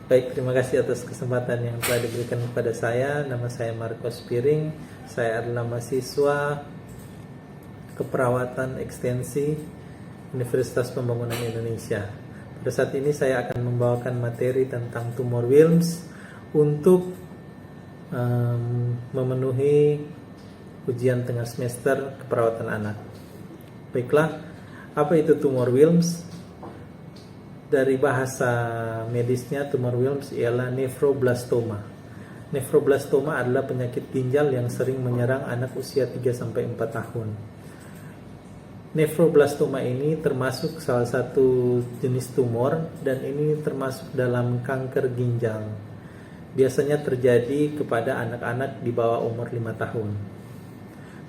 Baik, terima kasih atas kesempatan yang telah diberikan kepada saya. Nama saya Marcos Piring. Saya adalah mahasiswa keperawatan ekstensi Universitas Pembangunan Indonesia. Pada saat ini saya akan membawakan materi tentang tumor Wilms untuk memenuhi ujian tengah semester keperawatan anak. Baiklah, apa itu tumor Wilms? Dari bahasa medisnya, tumor Wilms ialah nefroblastoma. Nefroblastoma adalah penyakit ginjal yang sering menyerang anak usia 3-4 tahun. Nefroblastoma ini termasuk salah satu jenis tumor dan ini termasuk dalam kanker ginjal. Biasanya terjadi kepada anak-anak di bawah umur 5 tahun.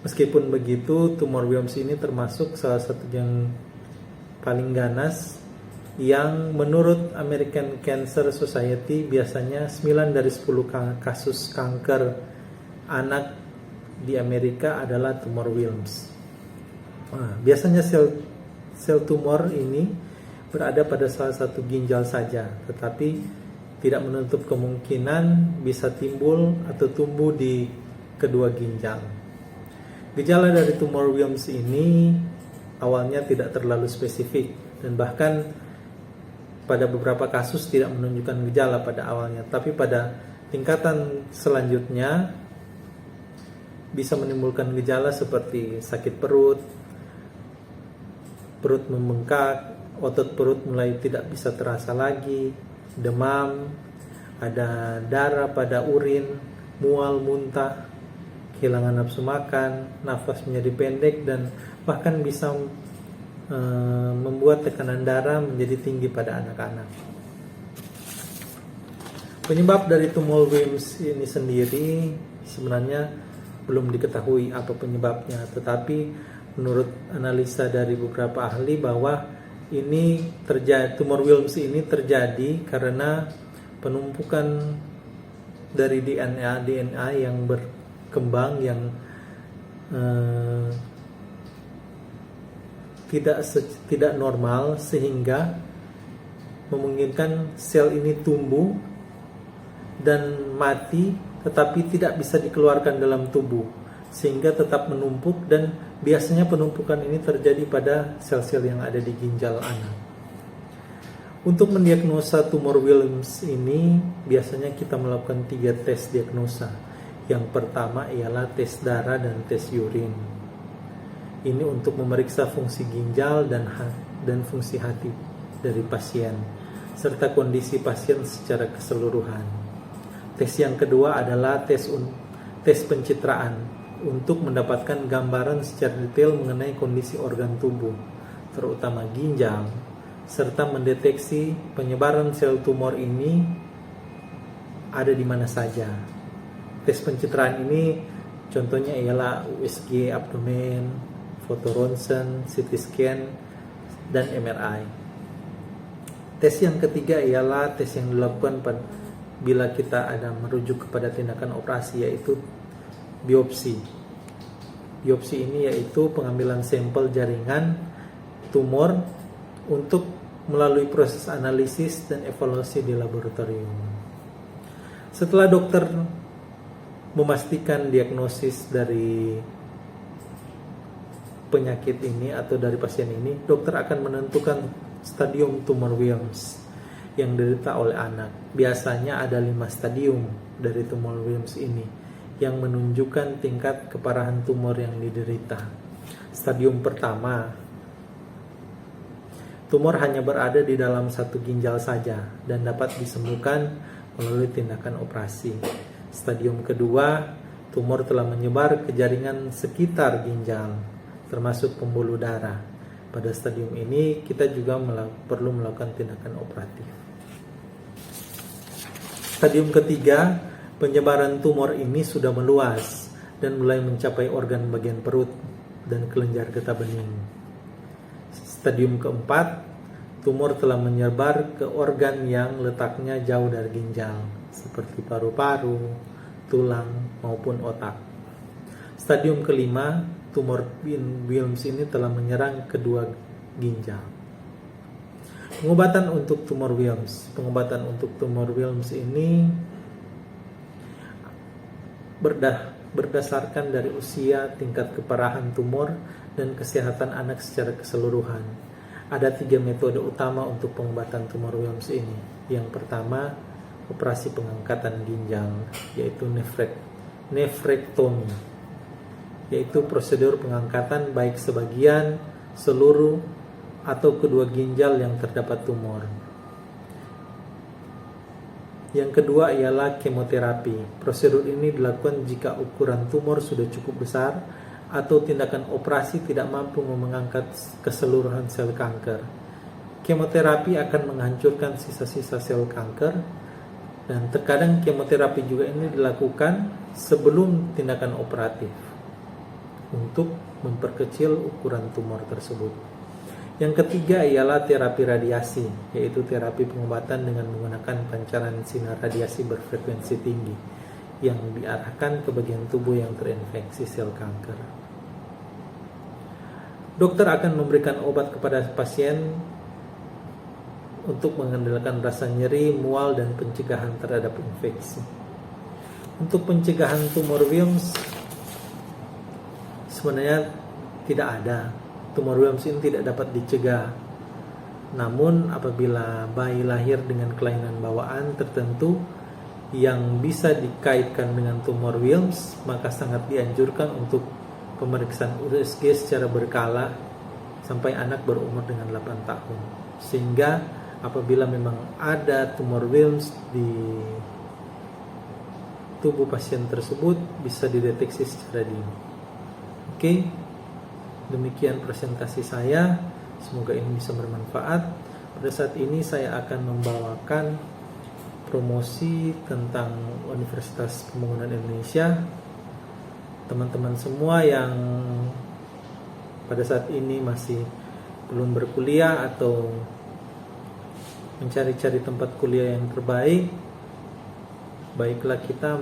Meskipun begitu, tumor Wilms ini termasuk salah satu yang paling ganas yang menurut American Cancer Society biasanya 9 dari 10 kasus kanker anak di Amerika adalah tumor Wilms. Biasanya sel tumor ini berada pada salah satu ginjal saja, tetapi tidak menutup kemungkinan bisa timbul atau tumbuh di kedua ginjal. Gejala dari tumor Wilms ini awalnya tidak terlalu spesifik dan bahkan pada beberapa kasus tidak menunjukkan gejala pada awalnya, tapi pada tingkatan selanjutnya bisa menimbulkan gejala seperti sakit perut, perut membengkak, otot perut mulai tidak bisa terasa lagi, demam, ada darah pada urin, mual, muntah, kehilangan nafsu makan, nafas menjadi pendek, dan bahkan bisa membuat tekanan darah menjadi tinggi pada anak-anak. Penyebab dari tumor Wilms ini sendiri sebenarnya belum diketahui apa penyebabnya, tetapi menurut analisa dari beberapa ahli bahwa ini tumor Wilms ini terjadi karena penumpukan dari DNA yang berkembang yang tidak normal, sehingga memungkinkan sel ini tumbuh dan mati tetapi tidak bisa dikeluarkan dalam tubuh, sehingga tetap menumpuk, dan biasanya penumpukan ini terjadi pada sel-sel yang ada di ginjal anak. Untuk mendiagnosa tumor Wilms ini biasanya kita melakukan 3 tes diagnosa. Yang pertama ialah tes darah dan tes urin. Ini untuk memeriksa fungsi ginjal dan fungsi hati dari pasien, serta kondisi pasien secara keseluruhan. Tes yang kedua adalah tes pencitraan untuk mendapatkan gambaran secara detail mengenai kondisi organ tubuh, terutama ginjal, serta mendeteksi penyebaran sel tumor ini ada di mana saja. Tes pencitraan ini contohnya ialah USG abdomen, foto ronsen, CT scan, dan MRI. Tes yang ketiga ialah tes yang dilakukan bila kita ada merujuk kepada tindakan operasi, yaitu biopsi. Biopsi ini yaitu pengambilan sampel jaringan tumor untuk melalui proses analisis dan evaluasi di laboratorium. Setelah dokter memastikan diagnosis dari penyakit ini atau dari pasien ini, dokter akan menentukan stadium tumor Wilms yang diderita oleh anak. Biasanya ada 5 stadium dari tumor Wilms ini yang menunjukkan tingkat keparahan tumor yang diderita. Stadium pertama, tumor hanya berada di dalam satu ginjal saja dan dapat disembuhkan melalui tindakan operasi. Stadium kedua, tumor telah menyebar ke jaringan sekitar ginjal, termasuk pembuluh darah. Pada stadium ini kita juga perlu melakukan tindakan operatif. Stadium ketiga, penyebaran tumor ini sudah meluas dan mulai mencapai organ bagian perut dan kelenjar getah bening. Stadium keempat, tumor telah menyebar ke organ yang letaknya jauh dari ginjal, seperti paru-paru, tulang, maupun otak. Stadium kelima, tumor Wilms ini telah menyerang kedua ginjal. Pengobatan untuk tumor Wilms. Pengobatan untuk tumor Wilms ini berdasarkan dari usia, tingkat keparahan tumor, dan kesehatan anak secara keseluruhan. Ada 3 metode utama untuk pengobatan tumor Wilms ini. Yang pertama, operasi pengangkatan ginjal, yaitu nefrektomi, yaitu prosedur pengangkatan baik sebagian, seluruh, atau kedua ginjal yang terdapat tumor. Yang kedua ialah kemoterapi. Prosedur ini dilakukan jika ukuran tumor sudah cukup besar atau tindakan operasi tidak mampu mengangkat keseluruhan sel kanker. Kemoterapi akan menghancurkan sisa-sisa sel kanker, dan terkadang kemoterapi juga ini dilakukan sebelum tindakan operatif untuk memperkecil ukuran tumor tersebut. Yang ketiga ialah terapi radiasi, yaitu terapi pengobatan dengan menggunakan pancaran sinar radiasi berfrekuensi tinggi yang diarahkan ke bagian tubuh yang terinfeksi sel kanker. Dokter akan memberikan obat kepada pasien untuk mengendalikan rasa nyeri, mual, dan pencegahan terhadap infeksi. Untuk pencegahan tumor Wilms sebenarnya tidak ada. Tumor Wilms ini tidak dapat dicegah. Namun apabila bayi lahir dengan kelainan bawaan tertentu yang bisa dikaitkan dengan tumor Wilms, maka sangat dianjurkan untuk pemeriksaan USG secara berkala sampai anak berumur dengan 8 tahun. Sehingga apabila memang ada tumor Wilms di tubuh pasien tersebut bisa dideteksi secara dini. Oke. Demikian presentasi saya, semoga ini bisa bermanfaat. Pada saat ini saya akan membawakan promosi tentang Universitas Pembangunan Indonesia. Teman-teman semua yang pada saat ini masih belum berkuliah atau mencari-cari tempat kuliah yang terbaik, baiklah kita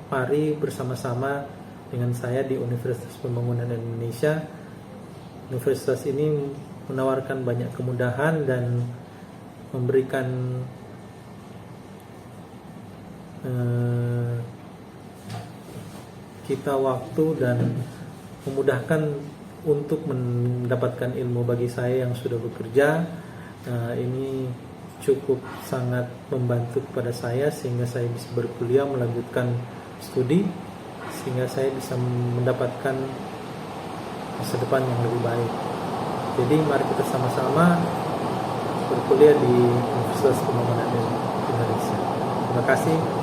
mari bersama-sama dengan saya di Universitas Pembangunan Indonesia. Universitas ini menawarkan banyak kemudahan dan memberikan kita waktu dan memudahkan untuk mendapatkan ilmu. Bagi saya yang sudah bekerja, ini cukup sangat membantu kepada saya sehingga saya bisa berkuliah, melanjutkan studi, sehingga saya bisa mendapatkan masa depan yang lebih baik. Jadi mari kita sama-sama berkuliah di Universitas Pembangunan Indonesia. Terima kasih.